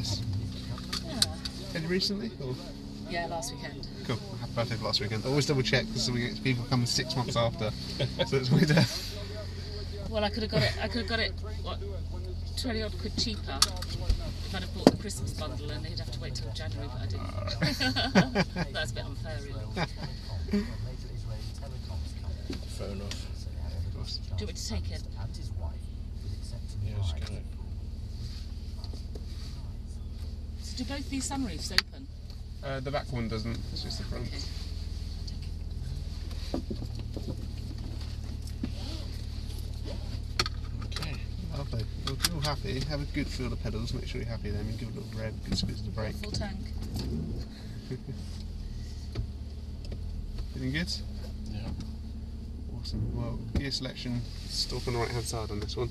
nice. Yeah. Any recently? Or? Yeah, last weekend. Cool. Happy birthday for last weekend. Always double check because we get people coming 6 months after. So it's weird. Well, I could have got it. What, 20 odd quid cheaper if I'd have bought the Christmas bundle, and they'd have to wait till January, but I didn't. That's a bit unfair, really. Fair enough. Do you want me to take it? Yeah, just get it. So do both these sunroofs open? The back one doesn't. It's just the front. Okay. Okay. Lovely. Well, if you're all happy, have a good feel of the pedals. Make sure you're happy then. Give it a little rev, good squeeze of the brake. Full tank. Feeling good? Yeah. Awesome. Well, gear selection, stop on the right hand side on this one.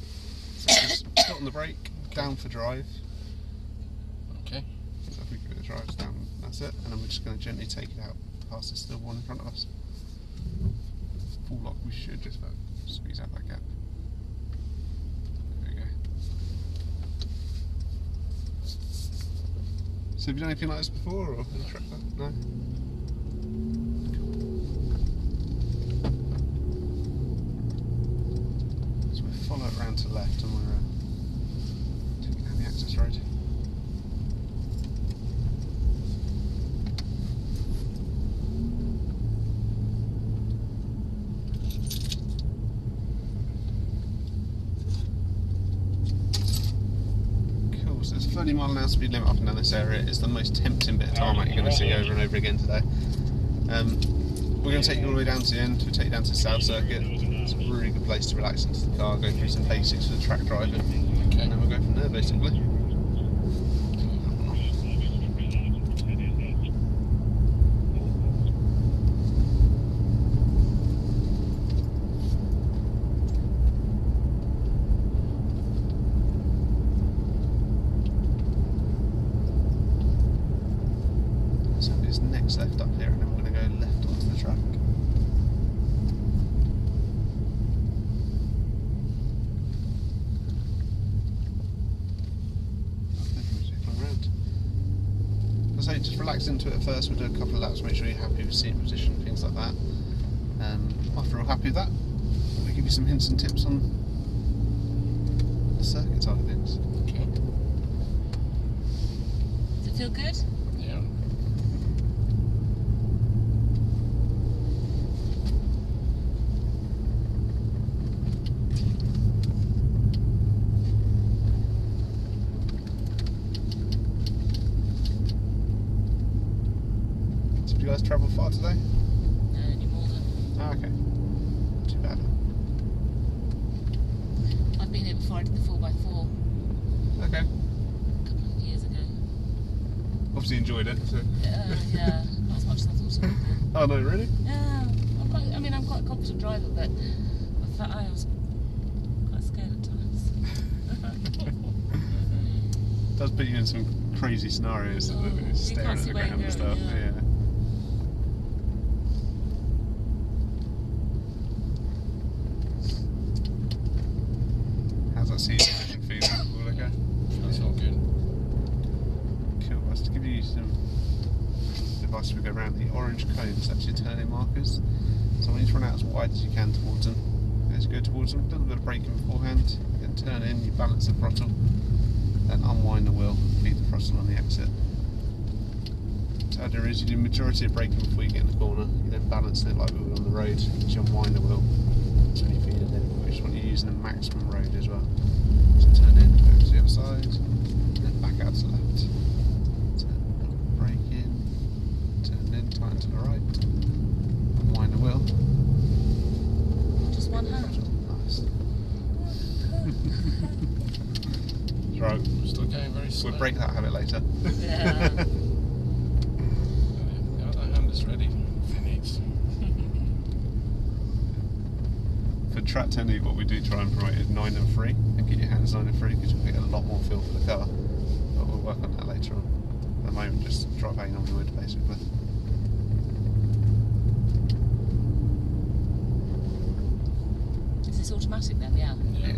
So just stop on the brake, down for drive. Okay. So if we give it a drive, it's down, that's it. And then we're just going to gently take it out past this little one in front of us. Full lock, we should just about squeeze out that gap. There we go. So have you done anything like this before, or any track that? No? So we'll follow it round to the left and we're taking down the access road. Cool, so it's 30 mile an hour speed limit up and down this area. It's the most tempting bit of tarmac you're going to see over and over again today. We're going to take you all the way down to the end. We'll take you down to the South Circuit. It's a really good place to relax into the car, go through some basics for the track driving, Okay. and then we'll go from there basically. So it's next left up here, and then we're going to go left onto the track. As I say, just relax into it at first. We'll do a couple of laps, make sure you're happy with seat position, things like that. After we're all happy with that, we'll give you some hints and tips on the circuit side of things. Okay. Does it feel good? Yeah. So did you guys travel far today? No, any more than. Ah, okay. Not too bad. I've been here before. I did the 4x4 Okay. a couple of years ago. Obviously enjoyed it. So. Yeah, not as much as I thought I would do. Oh no, really? Yeah, I'm quite a competent driver, but I was quite scared at times. Does put you in some crazy scenarios that You staring can't at see the where ground you're and going, stuff. yeah. Yeah. How's that seat position feeling? All okay? That's all good. Cool. Well, to give you some advice as we go around, the orange cones, that's your turning markers. So when you run out as wide as you can towards them, as you go towards them, a little bit of braking beforehand, then turn in, you balance the throttle, then unwind the wheel, feed the throttle on the exit. So the idea is you do the majority of braking before you get in the corner, you then balance it like we would on the road, as you unwind the wheel, that's when you feed it in. We just want you using the maximum road as well. So turn in, go to the other side, then back out to the left. Turn, brake in, turn in, tighten to the right, unwind the wheel. Just one hand. Nice. Right, Still going very slow. we'll break that habit later. Yeah. The other hand is ready if it needs. For track technique, what we do try and promote is 9 and 3, and get your hands 9 and 3 because you'll get a lot more feel for the car. But we'll work on that later on. At the moment, just drive how you normally would, basically. Is this automatic then? Yeah. Yeah.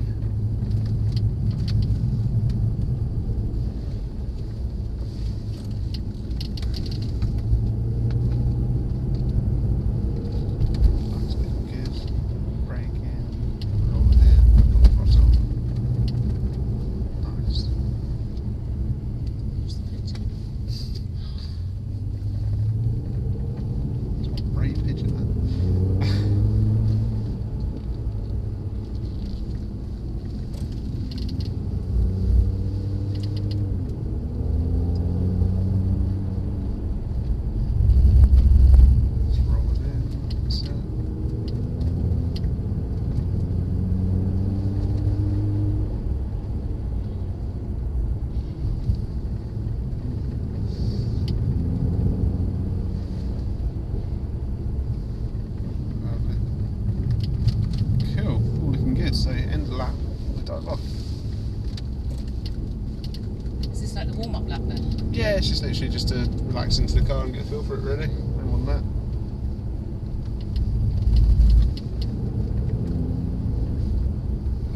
warm-up lap then? Yeah, it's just literally just to relax into the car and get a feel for it, really. No more than that.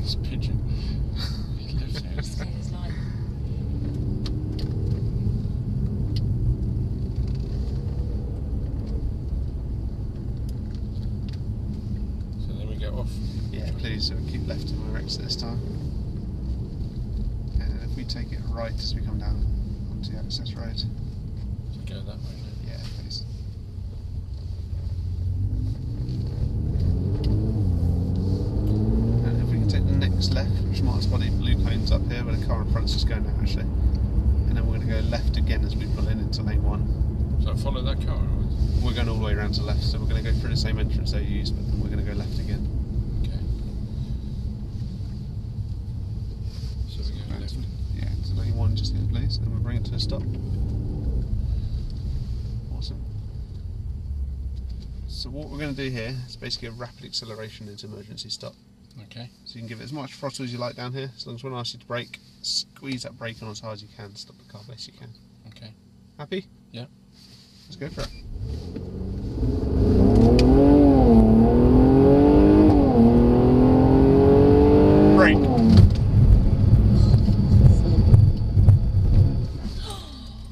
This pigeon. He lives here. See his life. So then we get off. Yeah, please, so keep left in my exit this time. And if we take it right as we come down onto the access road. So go that way now. Yeah, please. And if we can take the next left, which marks by the blue cones up here where the car in front's just going now actually. And then we're going to go left again as we pull in into lane 1. So follow that car. Or... We're going all the way around to the left, so we're going to go through the same entrance they used, but then we're going to go left again. Okay. So we go left. Yeah, to lane 1 just here please, and we'll bring it to a stop. Awesome. So what we're going to do here is basically a rapid acceleration into emergency stop. Okay. So you can give it as much throttle as you like down here, as long as when I ask you to brake, squeeze that brake on as hard as you can, stop the car best you can. Okay. Happy? Yeah. Let's go for it. Brake.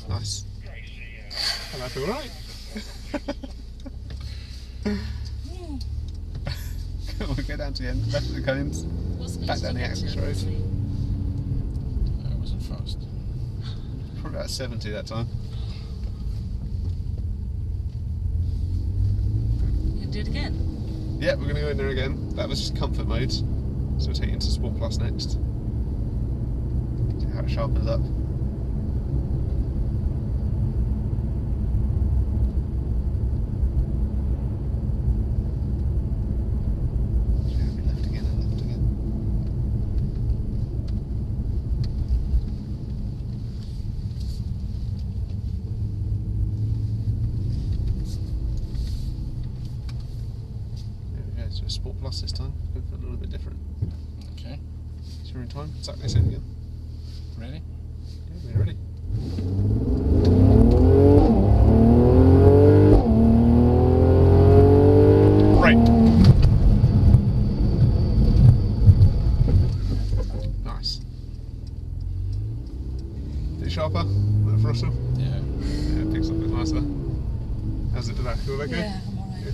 Nice. And I feel right. We'll go down to the end, left of the cones, back down the access road. That wasn't fast. Probably about 70 that time. You can do it again? Yeah, we're going to go in there again. That was just comfort mode. So we'll take it into Sport Plus next. See how it sharpens up. Left again and left again. There we go, so a Sport Plus this time. Go for a little bit different. Okay. So we're in time, exactly the same again. Ready? Yeah, we're ready. Right. Nice. Bit sharper, bit of throttle. Yeah. Yeah, it picks up a bit nicer. How's it today? All okay? Yeah, I'm alright.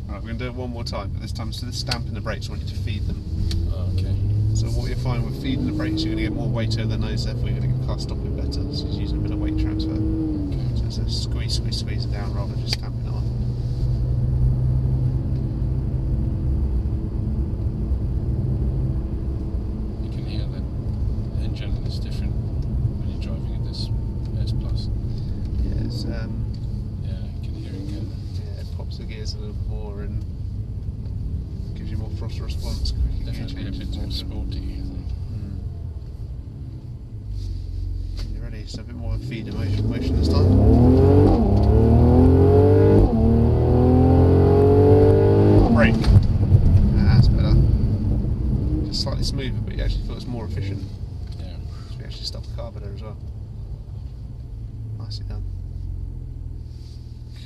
Right, we're going to do it one more time, but this time instead of stamping the brakes, I want you to feed them. Oh, okay. So what you'll find with feeding the brakes, you're going to get more weight over the nose, therefore you're going to get car stopping better. So it's using a bit of weight transfer. Okay. So it's a squeeze, squeeze, squeeze it down rather than just stamping it on. You can hear that the engine is different when you're driving in this S Plus. Yeah, it's, Yeah, you can hear it again. yeah, it pops the gears a little bit more and gives you more throttle response. Quicker gear Definitely a changes, bit more etc. sporty, I think. You're ready, so a bit more of a feed motion this time. Brake. That's better. Just slightly smoother, but you actually feel it's more efficient. Yeah. So we actually stop the car better as well. Nicely done.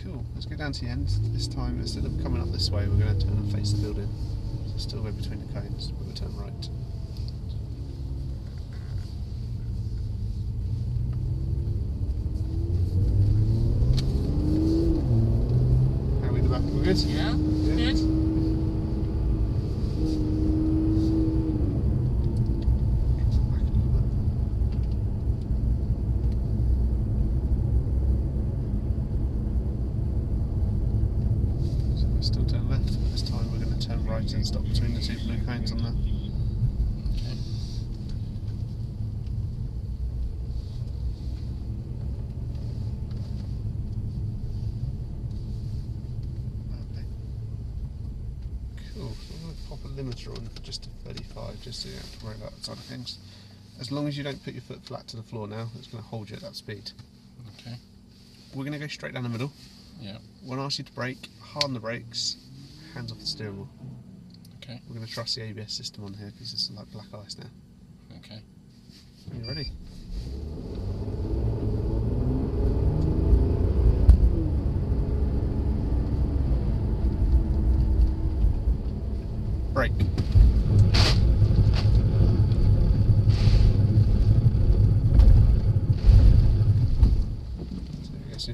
Cool, let's go down to the end. This time, instead of coming up this way, we're going to turn and face the building. So still go between the cones, but we'll turn right. How are we in the back? We're good? Yeah, Yeah. good. Back a little bit. So we're still turn left, but this time we're going to turn right and stop between the two blue cones on there. Okay. Lovely. Cool, so I'm going to pop a limiter on just to 35, just so you don't have to worry about that side of things. As long as you don't put your foot flat to the floor now, it's going to hold you at that speed. Okay. We're going to go straight down the middle. Yeah. When I ask you to brake, harden the brakes, hands off the steering wheel. Okay. We're going to trust the ABS system on here because it's like black ice now. Okay. Are you ready?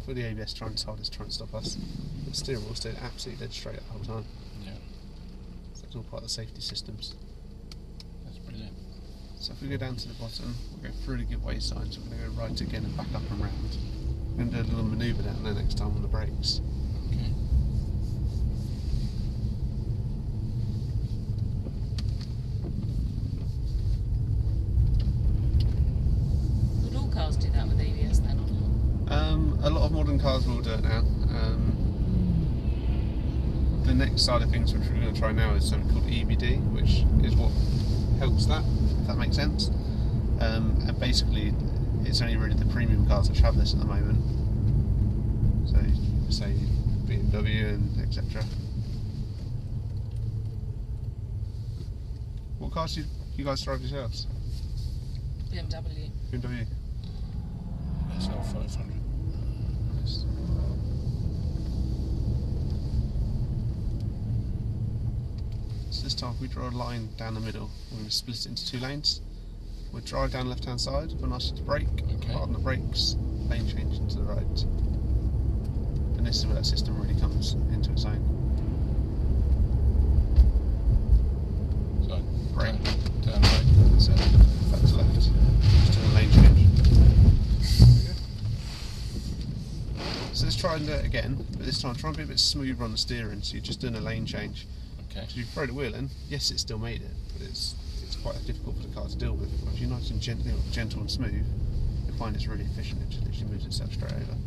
with the ABS trying its hardest to try and stop us. The steering wheel stayed absolutely dead straight the whole time. Yeah. So it's all part of the safety systems. That's brilliant. So if we go down to the bottom, we'll go through the giveaway sign, so we're going to go right again and back up and round. We're going to do a little manoeuvre down there next time on the brakes. Okay. Would all cars do that with ABS then, or not? A lot of modern cars will do it now. The next side of things which we're going to try now is something called EBD, which is what helps that, if that makes sense. And basically, it's only really the premium cars which have this at the moment. So, say BMW and etc. What cars do you guys drive yourselves? BMW. BMW. SL 500. Nice. So this time we draw a line down the middle. We're going to split it into 2 lanes. We'll drive down the left hand side, we'll ask you to brake, Okay. harden the brakes, lane change into the right. And this is where that system really comes into its own. So, Brake. down right. So back to left. Just do a lane change. There we go. So let's try and do it again, but this time try and be a bit smoother on the steering, so you're just doing a lane change. Okay. So you throw the wheel in, yes it still made it, but it's quite difficult for the car to deal with. But if you're nice and gentle and smooth, you'll find it's really efficient. It just literally moves itself straight over.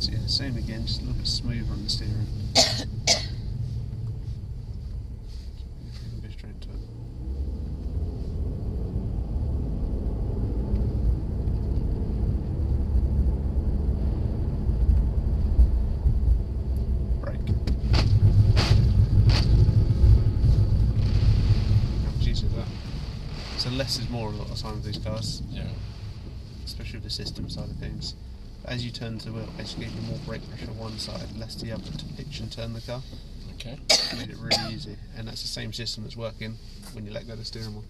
So yeah, same again, just a little bit smoother on the steering. If we can go straight into it. Brake. How much easier is that? So less is more a lot of time with these cars, Yeah. especially with the system side of things. As you turn to the wheel, basically you're more brake pressure on one side, less the other to pitch and turn the car. Okay. Made it really easy, and that's the same system that's working when you let go of the steering wheel,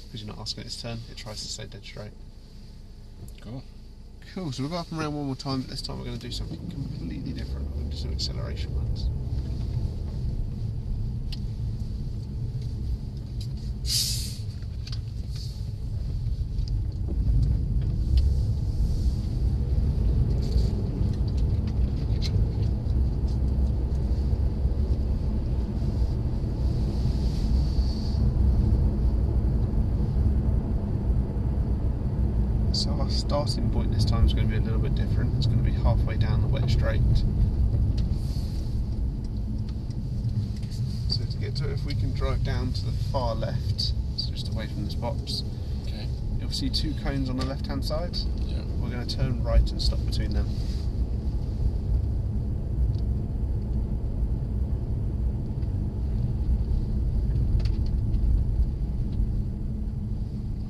because you're not asking it to turn, it tries to stay dead straight. Cool. Cool, so we'll go up and around one more time, but this time we're going to do something completely different. We're going to do some acceleration ones. So our starting point this time is going to be a little bit different. It's going to be halfway down the wet straight. So to get to it, if we can drive down to the far left, so just away from this box, Okay. you'll see 2 cones on the left hand side. Yeah. We're going to turn right and stop between them.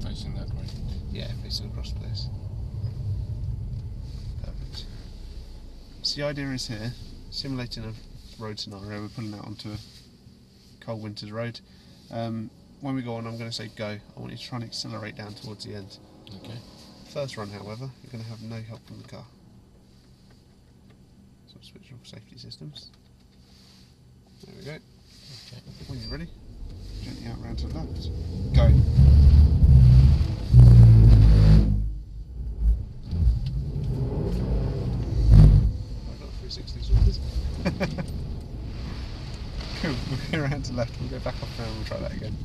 Facing that way. Yeah, facing across the place. Perfect. So the idea is here, simulating a road scenario, we're pulling out onto a cold winter's road. When we go on, I'm going to say go. I want you to try and accelerate down towards the end. Okay. First run, however, you're going to have no help from the car. So I'll switch off safety systems. There we go. Okay. When you're ready, gently out round to the left. Go. I've got 360 sorted. Cool, we'll go around to the left, we'll go back up around and we'll try that again.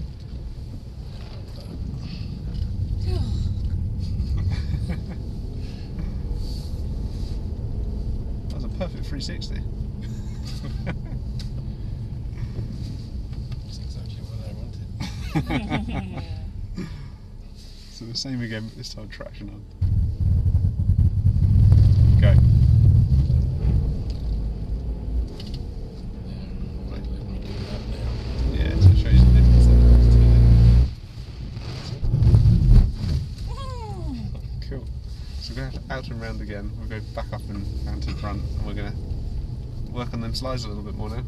That was a perfect 360. That's exactly what I So the same again, but this time traction on. Go. Yeah, so it shows the difference there. Cool. So we're going to have to out and round again. We'll go back up and round to the front, and we're going to work on them slides a little bit more now.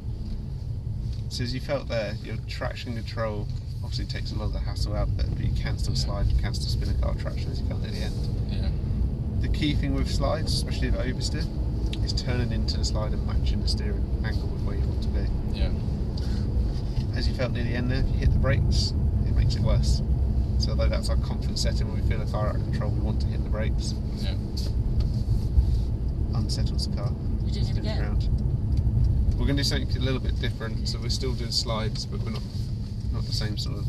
So as you felt there, your traction control obviously takes a lot of the hassle out of it, but you can still slide, you can still spin a car traction as you felt at the end. Yeah. The key thing with slides, especially if oversteer, is turning into the slide and matching the steering angle with where you want to be. Yeah. As you felt near the end there, if you hit the brakes, it makes it worse. So although that's our confidence setting, when we feel a car out of control, we want to hit the brakes. Yeah. Unsettles the car. You're doing it spins again? around. We're going to do something a little bit different, so we're still doing slides, but we're not the same sort of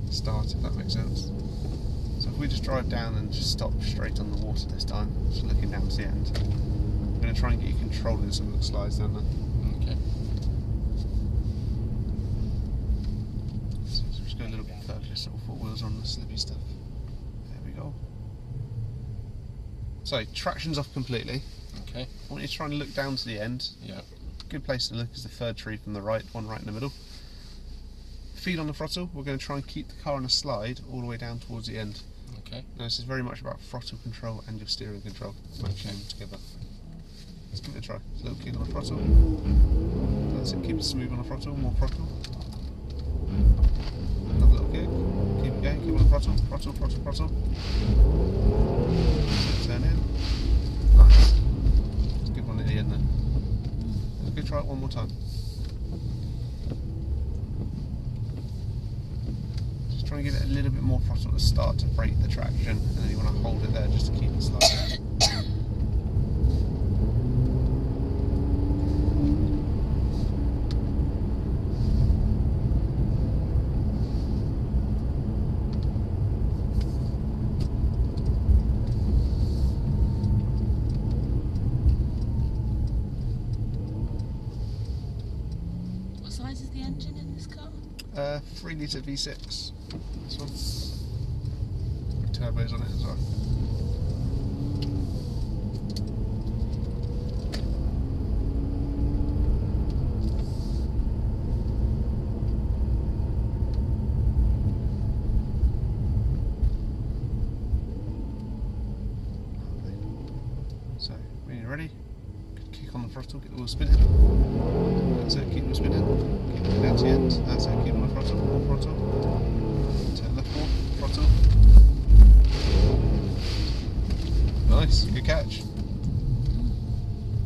start, if that makes sense. So if we just drive down and just stop straight on the water this time, just looking down to the end, I'm going to try and get you controlling some of the slides down there. Okay. So just go a little bit further, just sort of four wheels on the slippy stuff. There we go. So traction's off completely. Okay. I want you to try and look down to the end. Yeah. Good place to look is the third tree from the right, one right in the middle. Feet on the throttle, we're going to try and keep the car on a slide all the way down towards the end. Okay. Now this is very much about throttle control and your steering control, matching them together. Let's give it a try. So a little kick on the throttle. That's it, keep it smooth on the throttle, more throttle. Another little kick. Keep it going, keep on the throttle, throttle, throttle, throttle. So turn in. Nice. It's a good one at the end there. Let's go try it one more time. Just try and give it a little bit more throttle at the start to break the traction, and then you want to hold it there just to keep it sliding. What size is the engine in this car? 3 litre V6. This one. With turbos on it as well. So, when you're ready, kick on the throttle, get the wheel spinning. That's it, keep them spinning. Keep it down to the end. That's it, keep on the throttle, more throttle. Turn left more, throttle. Nice, good catch.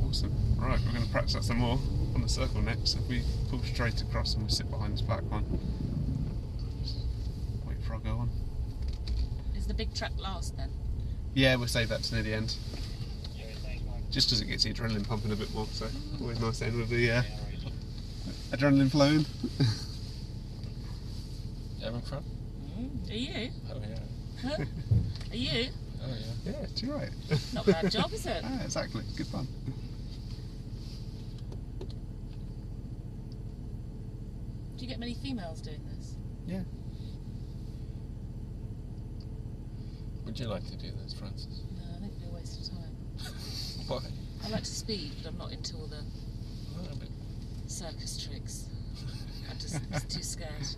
Awesome. Right, we're going to practice that some more on the circle next. If we pull straight across and we sit behind this black one. Just wait for our go on. Is the big track last then? Yeah, we'll save that to near the end. Just as it gets the adrenaline pumping a bit more, so always nice to end with the adrenaline flowing. Down in front? Are you? Oh yeah. Huh? Are you? Oh yeah. Yeah, too right. Not a bad job, is it? Ah, exactly, good fun. Do you get many females doing this? Yeah. Would you like to do this, Francis? No, I think it'd be a waste of time. Why? I like to speed, but I'm not into all the Oh, but circus tricks. I'm just too scared.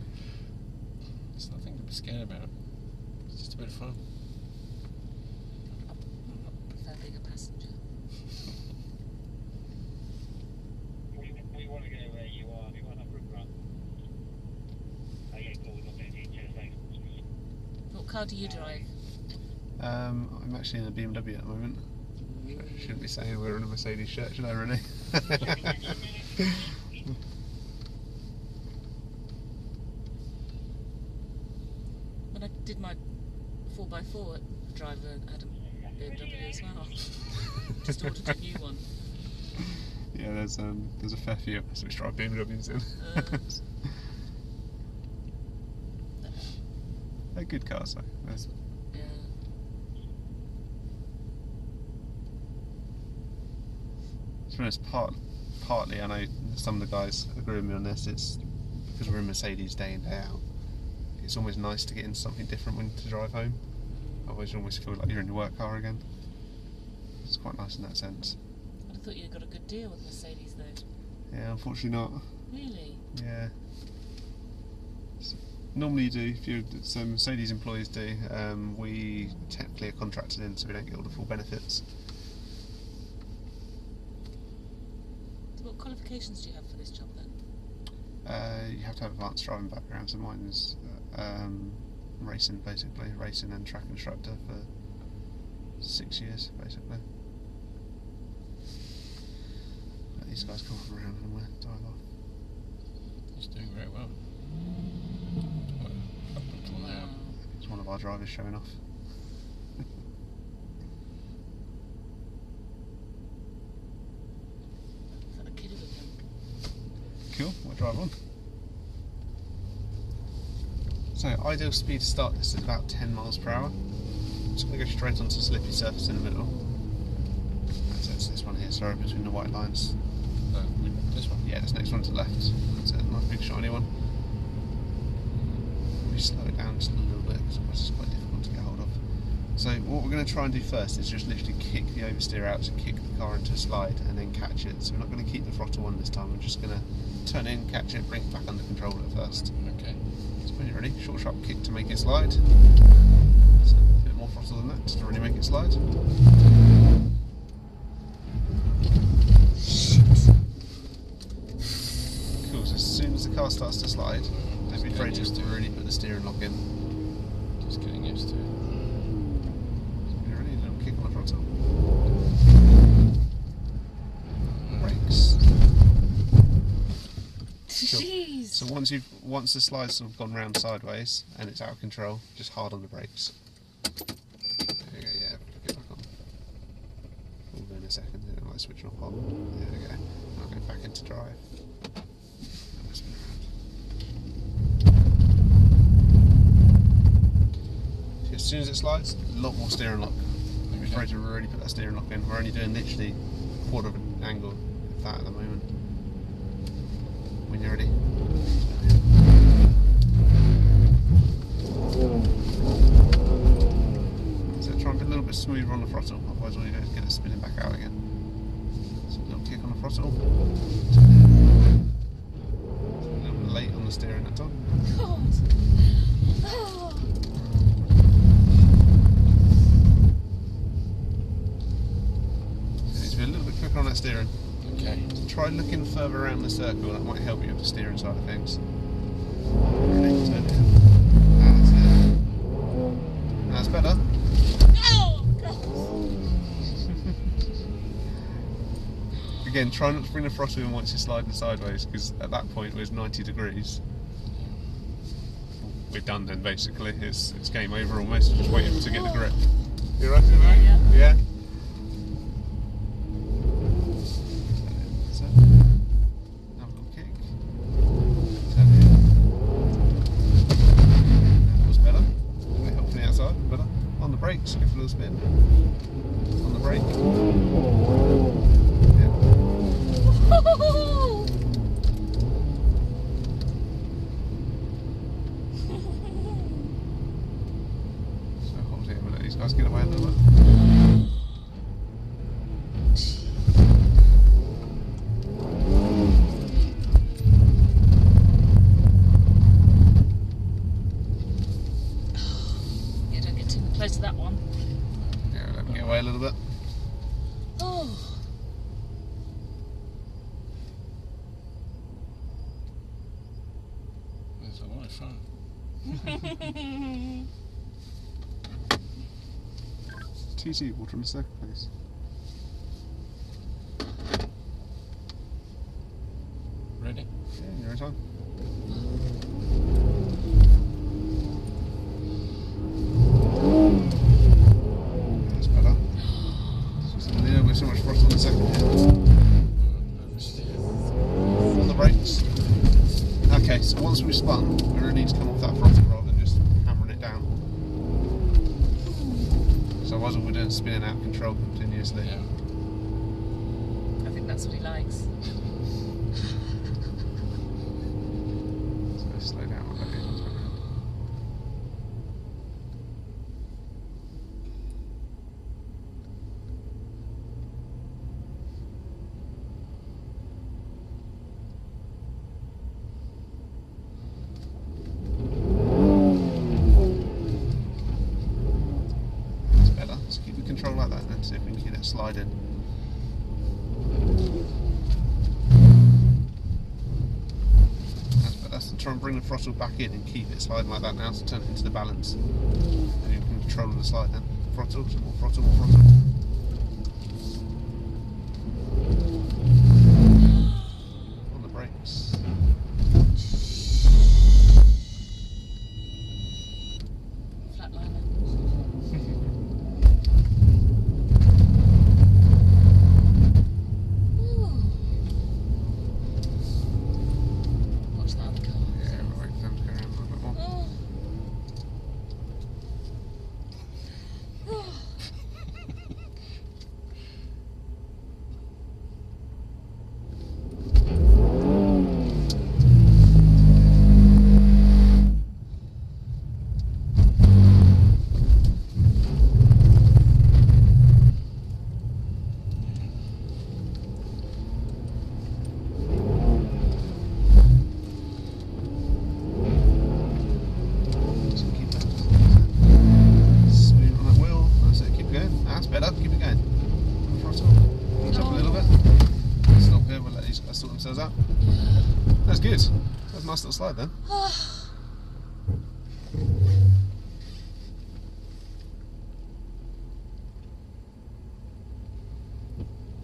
there's nothing to be scared about. It's just a bit of fun. I prefer being a passenger. We want to go where you are. We want a route run. Okay, cool. We've got 15 chairs. Thanks. What car do you drive? I'm actually in a BMW at the moment. I shouldn't be saying we're in a Mercedes shirt, should I, really? When I did my 4x4, the driver had a BMW as well. Just ordered a new one. Yeah, there's a fair few of us which drive BMWs in. They're good cars though. There's- Yeah. To be honest, partly I know some of the guys agree with me on this. It's because we're in Mercedes day in, day out, it's almost nice to get into something different when to drive home. Otherwise you almost feel like you're in your work car again. It's quite nice in that sense. I thought you'd got a good deal with Mercedes though. Yeah, unfortunately not. Really? Yeah. Normally you do, so Mercedes employees do. We technically are contracted in, so we don't get all the full benefits. What qualifications do you have for this job then? You have to have advanced driving background, so mine is racing basically, racing and track instructor for 6 years basically. Let these guys come up around and we'll dive off. He's doing very well. Up until now. It's one of our drivers showing off. Is that a kid with him? Cool, we'll drive on. So, ideal speed to start this is about 10 miles per hour. I'm just going to go straight onto the slippy surface in the middle. So it's this one here, sorry, between the white lines. This one? Yeah, this next one to the left. That's a nice big shiny one. We slow it down just a little bit because otherwise it's quite difficult to get hold of. So what we're going to try and do first is just literally kick the oversteer out, so kick the car into a slide and then catch it. So we're not going to keep the throttle on this time, we're just going to turn in, catch it, bring it back under control at first. Okay. So when you're ready, short sharp kick to make it slide. So a bit more throttle than that just to really make it slide. Cool, so as soon as the car starts to slide, don't be afraid to really put the steering lock in. Just getting used to it. When you're ready, a little kick on the throttle. Brakes. Jeez. So once the slide's sort of gone round sideways and it's out of control, just hard on the brakes. There we go, yeah, put it back on. We'll go in a second, it might switch off on. There we go. I'll go back into drive. And we'll spin around. So as soon as it slides, a lot more steering lock. Don't be afraid to really put that steering lock in. We're only doing literally a quarter of an angle of that at the moment. When you're ready. So try and be a little bit smoother on the throttle, otherwise all you do is get it spinning back out again. So a little kick on the throttle. A little bit late on the steering that time. God. Oh. You need to be a little bit quicker on that steering. Okay. So try looking further around the circle, that might help you with the steering side of things. Ready, turn it in. That's it. That's better. Oh, God. Again, try not to bring the throttle in once you're sliding sideways, because at that point it was 90 degrees. We're done then, basically. It's game over almost, just waiting to get the grip. You right with that? Yeah. Yeah? So, have a little kick. Turn it in. That was better. A bit help from the outside, better. On the brakes, give it a little spin. On the brake. So hold here, we'll let these guys get away a little bit. Yeah, don't get too close to that one. Yeah, let them get away a little bit. Oh. It's a lot of fun. TC, water in the circle, please. Ready? Yeah, you're in time. That's better. Just a little bit so much throttle on the second hit. Oversteer. On the brakes. Okay, so once we've spun, we really need to come off that throttle rather than just hammering it down. So otherwise all we're doing is spinning out of control continuously. Yeah. I think that's what he likes. try and bring the throttle back in and keep it sliding like that now, so turn it into the balance. And you can control the slide then. Throttle, some more throttle, more throttle. On the brakes. Flatliner. Watch that other car. Yeah, we'll wait for them to go around a little bit more. Oh. Just keep that. Smooth on that wheel. That's it, keep going. That's better, keep it going. Throttle. Ease up a little bit. Stop here, we'll let these guys sort themselves out. That's good. That's a nice little slide then.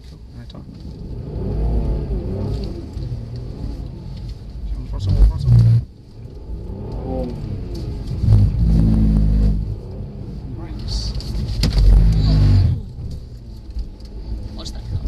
Cool, no time. Keep on throttle, more throttle. Brakes. Watch that car.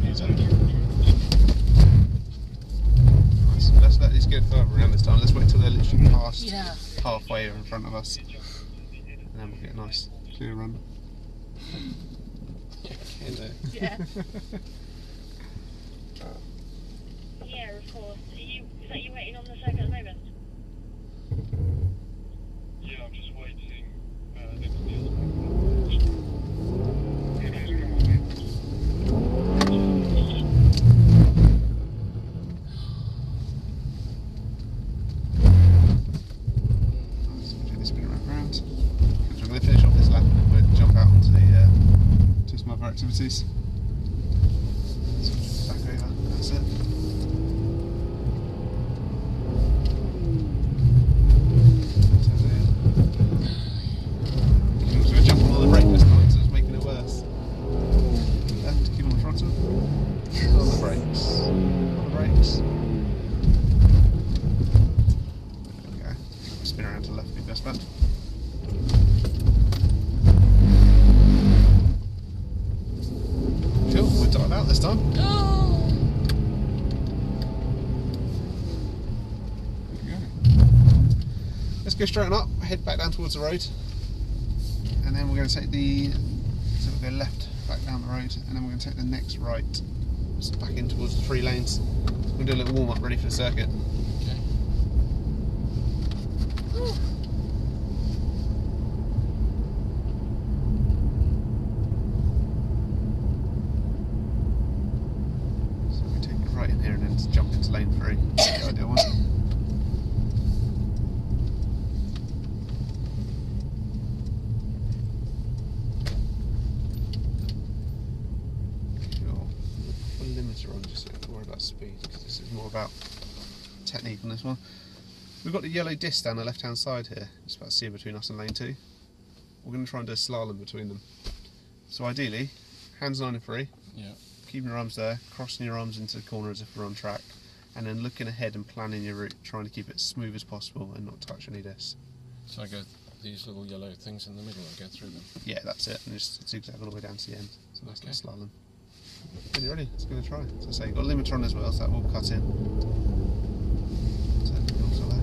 Use that. Nice. Let's let these go further around this time. Let's wait till they're literally past Yeah. halfway in front of us. And then we'll get a nice clear run. Yeah. Yeah, of course. Is that you waiting on the circuit at the moment? Yeah, I'm just waiting next to the other one. Nice. We'll do this bit around. So I'm going to finish off this lap and then we'll jump out onto the to some other activities. So back over. That's it. Turns it in. So we're jumping on the brake this time, so it's making it worse. Left, keep on the throttle. On the brakes. On the brakes. There we go. Spin around to the left, be best bet. Cool, we're dotted out this time. Oh. There we go. Let's go straight on up, head back down towards the road, and then we're going to take the, so we'll go left back down the road, and then we're going to take the next right, just back in towards the 3 lanes. We'll do a little warm up ready for the circuit. Okay. So we take it right in here and then just jump into lane 3. That's the ideal one. Cool. Put a limiter on just so don't worry about speed, because this is more about technique on this one. We've got the yellow disc down the left hand side here, just about to see between us and lane 2. We're going to try and do a slalom between them. So ideally, hands 9 and 3, Yeah. keeping your arms there, crossing your arms into the corner as if we're on track, and then looking ahead and planning your route, trying to keep it as smooth as possible and not touch any discs. So I go these little yellow things in the middle, I go through them. Yeah, that's it, and just zigzag all the way down to the end. So that's Okay. the slalom. When you're ready, let's give it a try. So say you've got a limiter on as well, so that will cut in. So go to the left.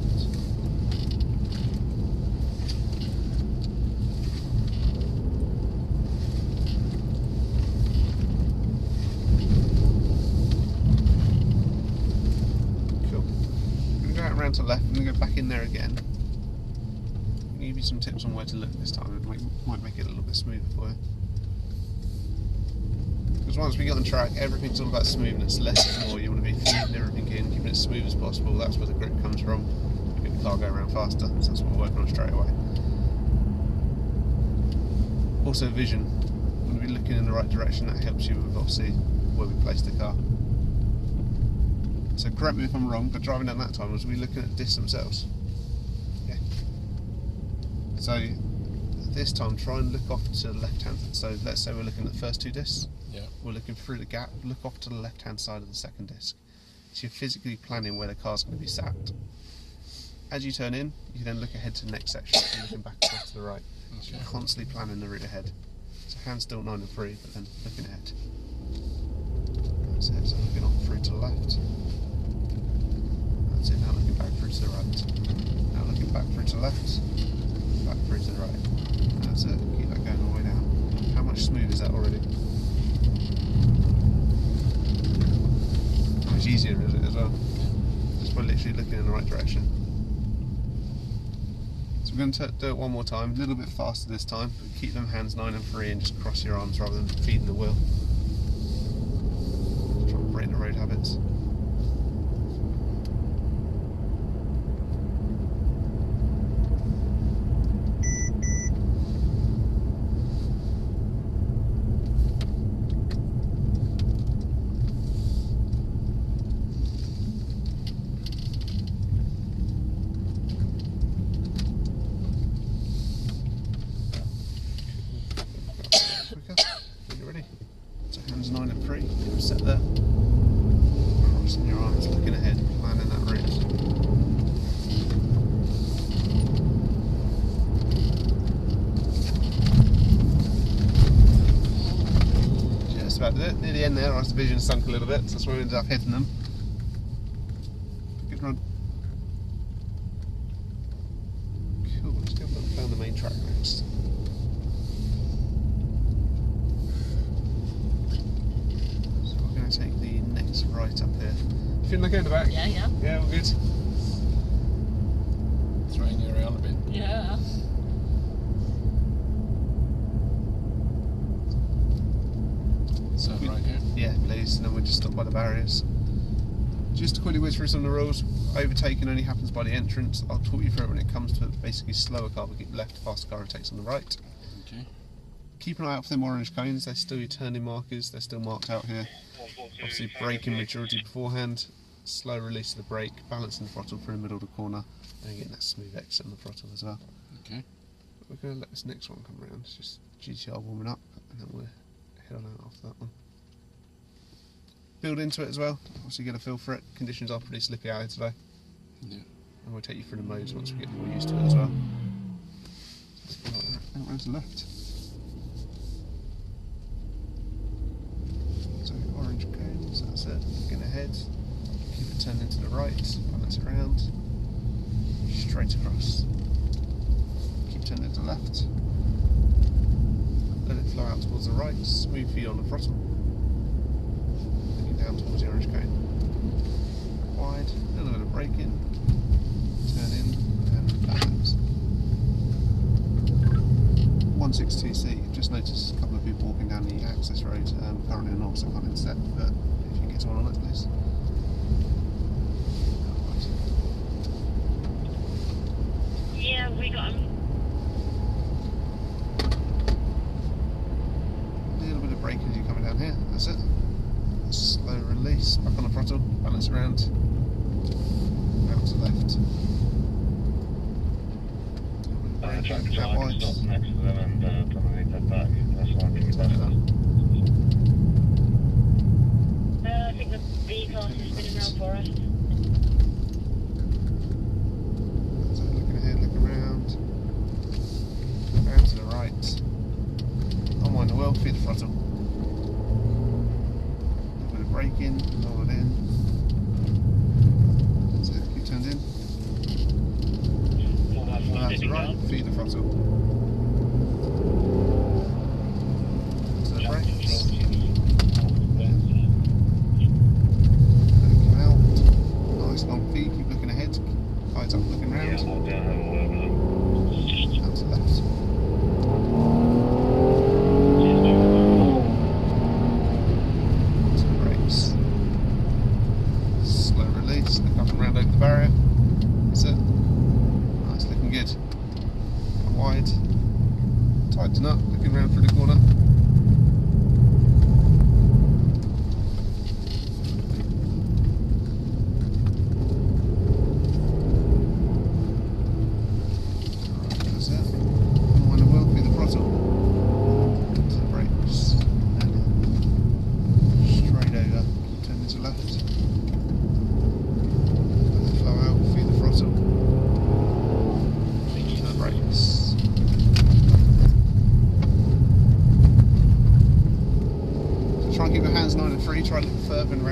round to left and then go back in there again. I'll give you some tips on where to look this time. It might make it a little bit smoother for you. Because once we get on track, everything's all about smoothness, less is more. You want to be feeding everything in, keeping it as smooth as possible. That's where the grip comes from. Make the car go around faster, so that's what we're working on straight away. Also vision. When we're looking in the right direction, that helps you with obviously where we place the car. So correct me if I'm wrong, but driving down that time, was we looking at discs themselves? Yeah. So this time, try and look off to the left hand. So let's say we're looking at the first two discs. Yeah. We're looking through the gap, look off to the left hand side of the second disc. So you're physically planning where the car's going to be sat. As you turn in, you can then look ahead to the next section, so looking back off to the right. So you're constantly planning the route ahead. So hands still 9 and 3, but then looking ahead. That's it, so looking off through to the left. That's it, now looking back through to the right. Now looking back through to the left, back through to the right. That's it, keep that going all the way down. How much smooth is that already? How much easier is it as well? Just by literally looking in the right direction. So we're going to do it one more time, a little bit faster this time, but keep them hands 9 and 3 and just cross your arms rather than feeding the wheel. Try and break the road habits. Set there, crossing your arms, looking ahead, planning that route. Just about did it. Near the end there, our vision sunk a little bit, so that's where we ended up hitting them. Good run. Cool, let's go down the main track next. Take the next right up here. You feeling okay in the back? Yeah, yeah. Yeah, all good. Throwing you around a bit. Yeah. So right here? Yeah, please. And then we'll just stop by the barriers. Just to quickly whiz through some of the rules. Overtaking only happens by the entrance. I'll talk you through it when it comes to basically slower car, we keep left, faster car overtakes on the right. Okay. Keep an eye out for them orange cones, they're still your turning markers, they're still marked out here. Obviously braking majority beforehand, slow release of the brake, balancing the throttle through the middle of the corner, and getting that smooth exit on the throttle as well. Okay. But we're going to let this next one come around, it's just GTR warming up, and then we'll head on out after that one. Build into it as well, obviously get a feel for it, conditions are pretty slippy out here today. Yeah. And we'll take you through the modes once we get more used to it as well. So like that, out to the left. So orange cones, that's it, looking ahead, keep it turned into the right, balance it around, straight across, keep turning it to the left, let it flow out towards the right, smooth feed on the throttle, looking down towards the orange cone, wide, a little bit of braking, turn in and balance. 162C, just noticed a couple of people walking down the access road, currently not, so I can't intercept, but if you can get someone on it, please. Yeah, we got him. A little bit of braking as you're coming down here, that's it. Slow release, back on the throttle, balance around, out to the left. Braking, out wide. Stop next to them and probably head back. That's fine. Turn it up. I think the V-class is spinning around for us. So looking ahead, looking around, down to the right. Unwind the wheel, feed the throttle. A little bit of braking, roll it in. So keep turned in. Out to the right, feed the throttle. To the brakes. Come out. Nice long feed, keep looking ahead. try and keep your hands 9 and 3, try and look further and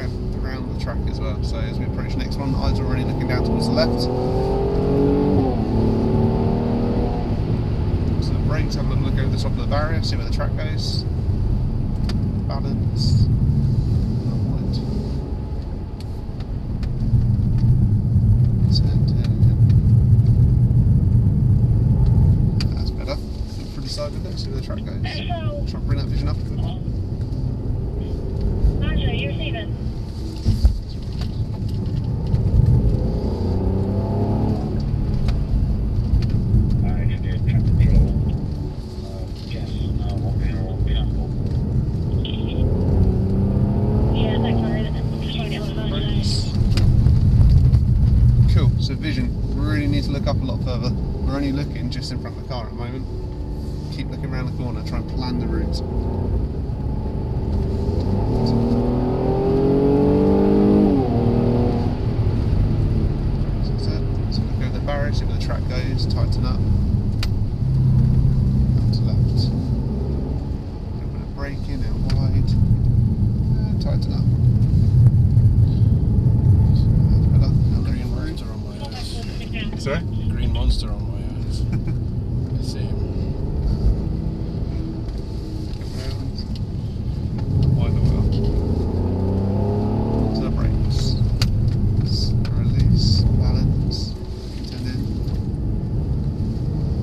around the track as well. So as we approach the next one, eyes are already looking down towards the left. So the brakes, have a little look over the top of the barrier, see where the track goes. Balance. Upward. That's better. Look through the side window, see where the track goes. Try and bring that vision up a bit more. Roger, you're receiving. Cool, so vision, we really need to look up a lot further. We're only looking just in front of the car at the moment. Keep looking around the corner, try and plan the route. So look over the barrier, see where the track goes, tighten up. Out to left. A little bit of braking, out wide. And tighten up. Green monster on my eyes. Sorry? Green monster on my eyes. I see him. Wind the wheel. To the brakes. Release, balance, intended.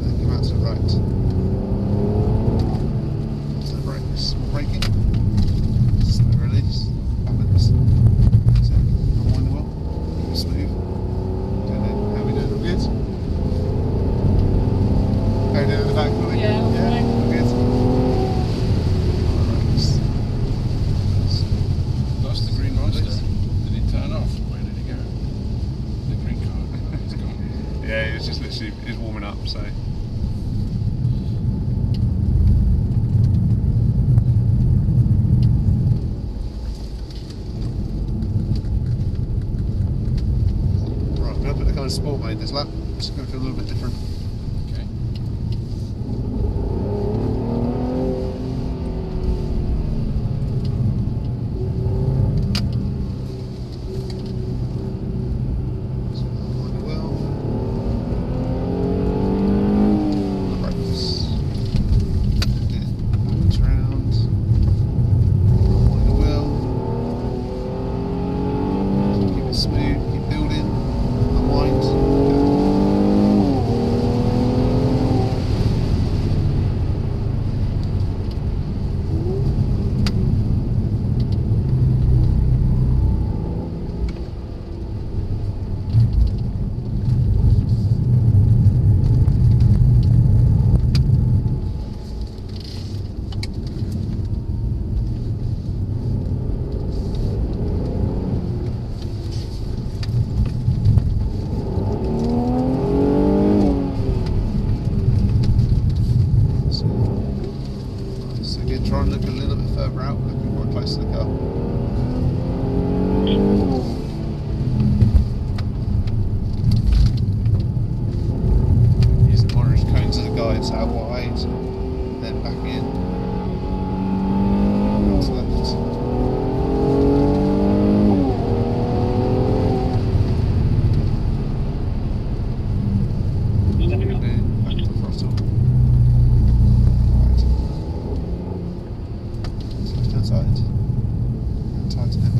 Then come out to the right. To the brakes. Braking. Slow release, balance. So, unwind the wheel. Keep it smooth. How we doing? All good? How you doing in the back? Chloe? Yeah, all Yeah, fine. all good. Alright. Lost the green monster. Did he turn off? Where did he go? The green car. Oh, he's gone. Yeah, he was just literally warming up, so. Right, I'm going to put the kind of sport mode this lap. It's going to feel a little bit different. Okay. So, unwind the wheel. The brakes. Balance round. Unwind the wheel. Keep it smooth, keep building. Unwind. So again, try and look a little bit further out, looking quite close to the car. Use the orange cones as a guide, so out wide, then back in, out to left. Then back to the throttle. Right. Left hand side. And tighten it.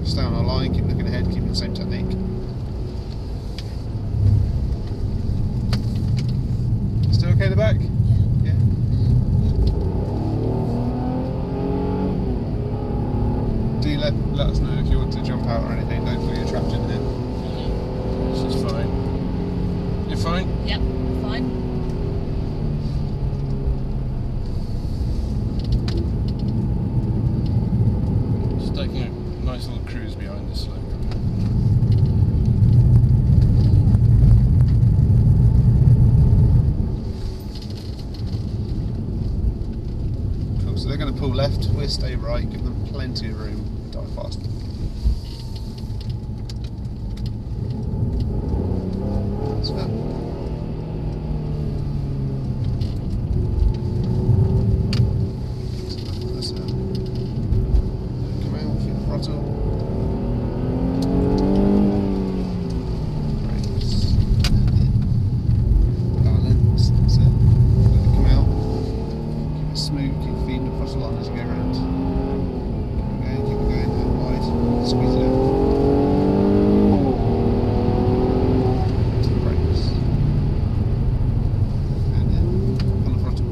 Stay on our line, keep looking ahead, keeping the same technique. Still okay in the back? Yeah. Do let us know if you want to jump out or anything, don't feel you're trapped in there. This is fine. You're fine? Yep, fine. Just taking a nice little cruise behind this slope. Cool, so they're going to pull left, we'll stay right, give them plenty of room and dive fast. That's fair. That's come out, feel the throttle. Brakes. Balance, that's it. Let it come out. Keep it smooth, keep feeding the throttle on as you go around. Keep it going, out wide. Squeeze it out. To the brakes. And then on the throttle.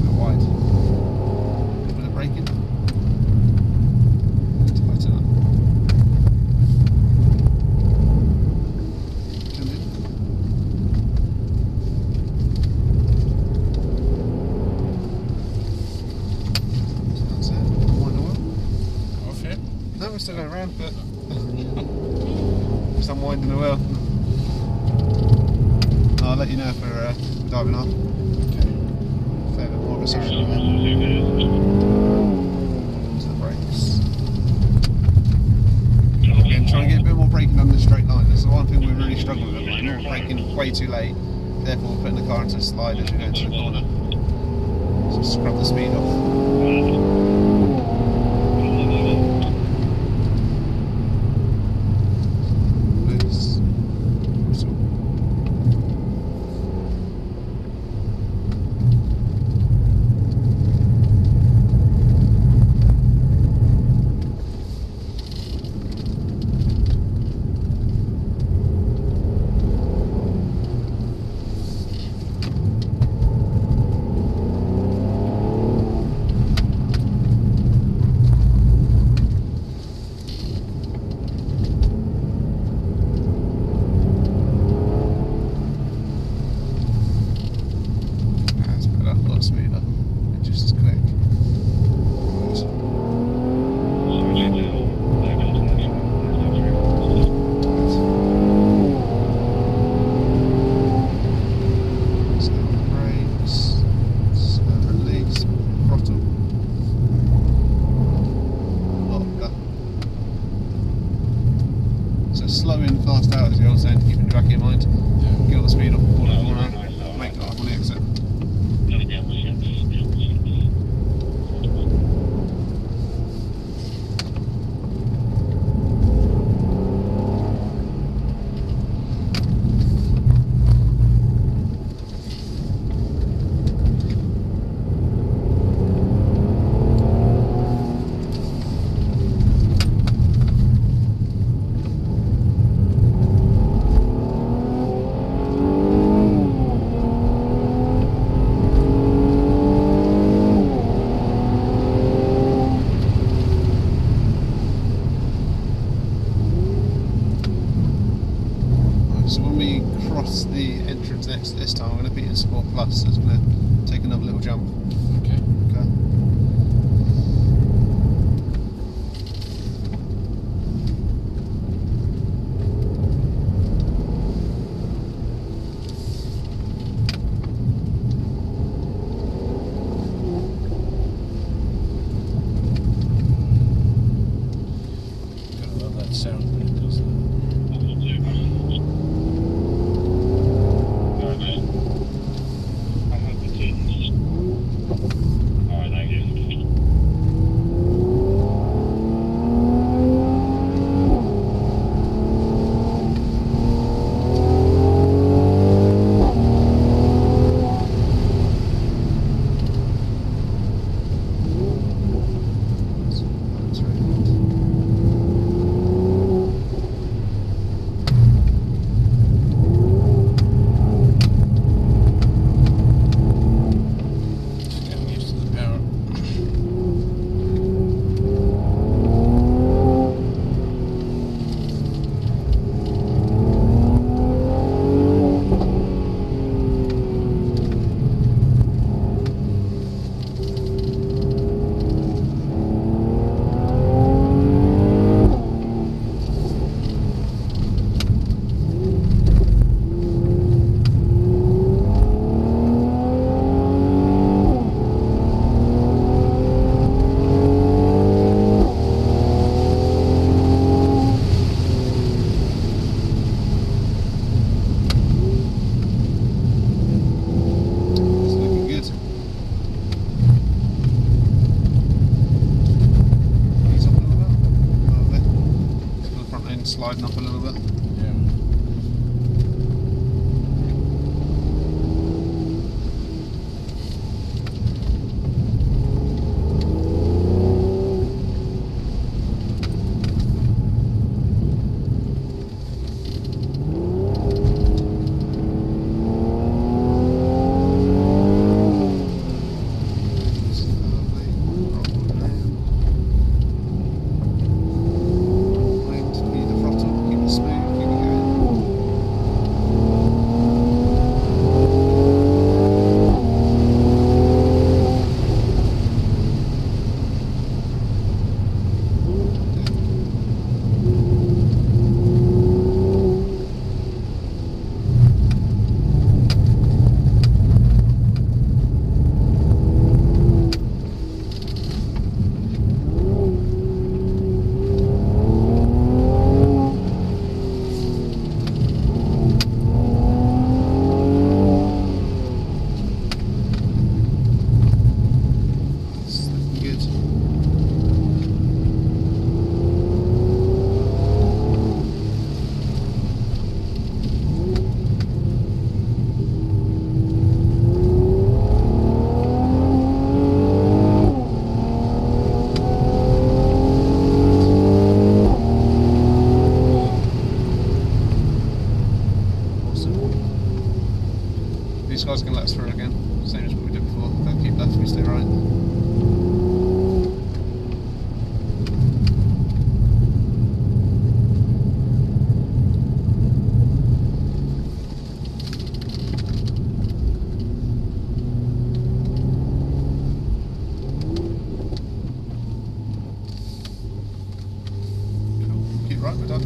Out wide. A bit of braking. Tighten up. Come in. So that's it. Wind the wheel. Off here? No, we're still going around, but just unwinding the wheel. I'll let you know if we're diving off. Okay. Fair bit more of a session there. To the brakes. Again, try and get a bit more braking on the straight line. That's the one thing we're really struggling with. We're braking way too late. Therefore, we're putting the car into a slide as we go into the corner. So scrub the speed off. Loose. Whistle. That's better, a lot smoother, and just as quick. Right. Slow on the brakes, slow release, throttle. Lock. So slow in, fast out is the old saying, keeping track in mind. Yeah. Get all the speed off the corner, make it off on the exit. So when we cross the entrance next this time, I'm going to be in Sport Plus, so it's going to take another little jump. Okay. Okay. Gotta love that sound when it does that. I have the two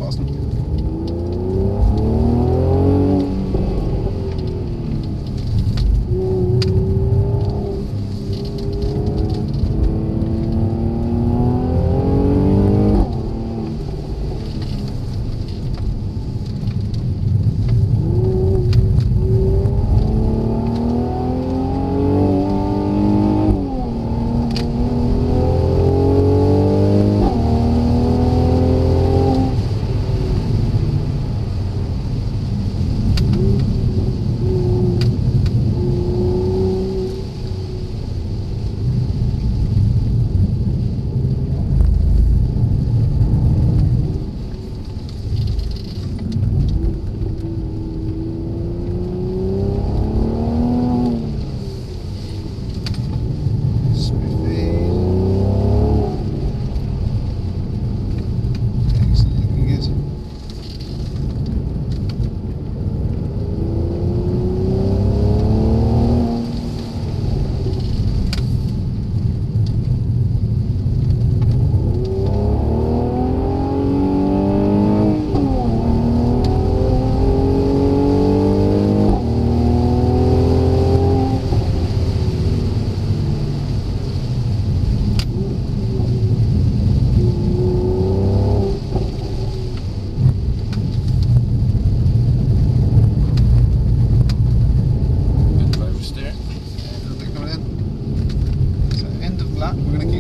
past them.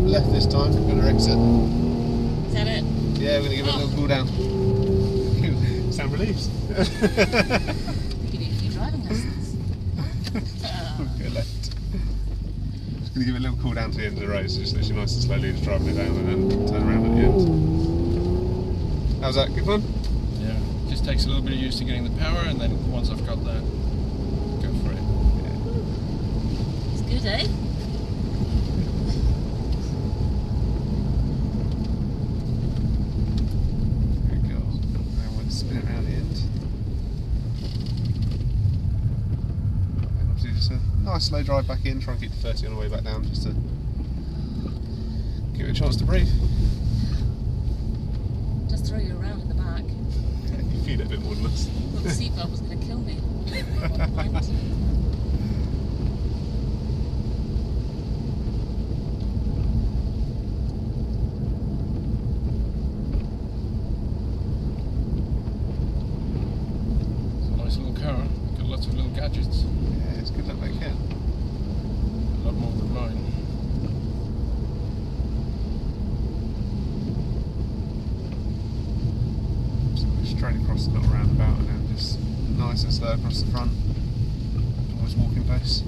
Left this time, we're going to exit. Is that it? Yeah, we're going to give it a little cool down. Sound relieved. Give you a few driving lessons. Go left. Just going to give it a little cool down to the end of the road, so just literally nice and slowly just driving it down and then turn around at the end. How's that? Good fun? Yeah, just takes a little bit of use to getting the power, and then once I've got that, go for it. Yeah. It's good, eh? Spin it around the end. And obviously just a nice slow drive back in, try and keep the 30 on the way back down just to give it a chance to breathe. Just throw you around in the back. Yeah, you feel it a bit more than us. Thought the seatbelt was going to kill me. At one point. Car, got lots of little gadgets. Yeah, it's good that they can. A lot more than mine. So we're straight across the little roundabout and then just nice and slow across the front. Always walking pace.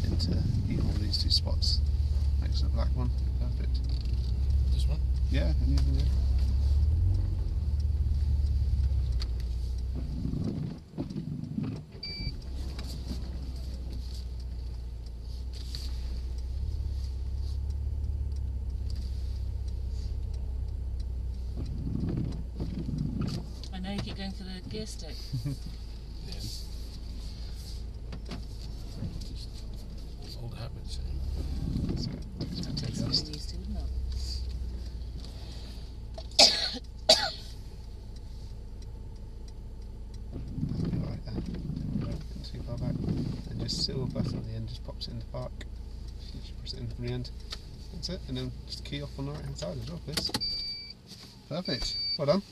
Into either one of these two spots. Next to the black one. Perfect. This one? Yeah, any of them, yeah. I know you keep going for the gear stick. Yeah. Old habits. So, That takes some getting used to, wouldn't it? that'll be right there. Don't worry about getting too far back. And just silver button on the end just pops it into park. You just press it in from the end. That's it. And then just key off on the right hand side as well, please. Perfect. Well done.